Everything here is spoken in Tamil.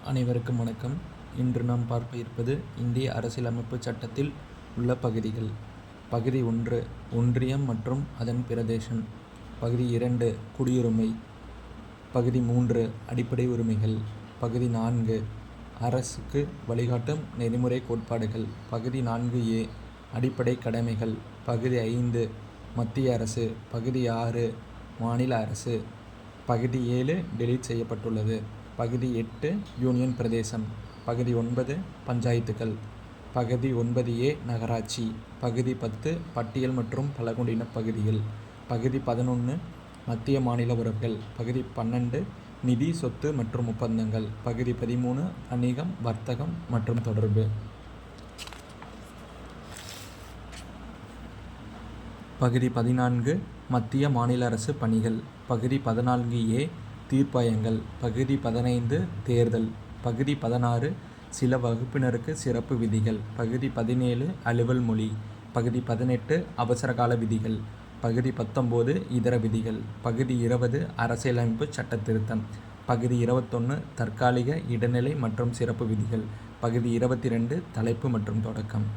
அனைவருக்கும் வணக்கம். இன்று நாம் பார்க்க இருப்பது இந்திய அரசியலமைப்பு சட்டத்தில் உள்ள பகுதிகள். பகுதி 1 ஒன்றியம் மற்றும் அதன் பிரதேசம். பகுதி 2 குடியுரிமை. பகுதி 3 அடிப்படை உரிமைகள். பகுதி 4 அரசுக்கு வழிகாட்டும் நெறிமுறை கோட்பாடுகள். பகுதி 4A அடிப்படை கடமைகள். பகுதி 5 மத்திய அரசு. பகுதி 6 மாநில அரசு. பகுதி 7 டெலீட் செய்யப்பட்டுள்ளது. பகுதி 8 யூனியன் பிரதேசம். பகுதி 9 பஞ்சாயத்துகள். பகுதி 9A நகராட்சி. பகுதி 10 பட்டியல் மற்றும் பழங்குடியின பகுதிகள். பகுதி 11 மத்திய மாநில உறவுகள். பகுதி 12 நிதி, சொத்து மற்றும் ஒப்பந்தங்கள். பகுதி 13 வணிகம், வர்த்தகம் மற்றும் தொடர்பு. பகுதி 14 மத்திய மாநில அரசு பணிகள். பகுதி 14A தீர்ப்பாயங்கள். பகுதி 15 தேர்தல். பகுதி 16 சில வகுப்பினருக்கு சிறப்பு விதிகள். பகுதி 17 அலுவல் மொழி. பகுதி 18 அவசரகால விதிகள். பகுதி 19 இதர விதிகள். பகுதி 20 அரசியலமைப்பு சட்ட திருத்தம். பகுதி 21 தற்காலிக, இடைநிலை மற்றும் சிறப்பு விதிகள். பகுதி 22 தலைப்பு மற்றும் தொடக்கம்.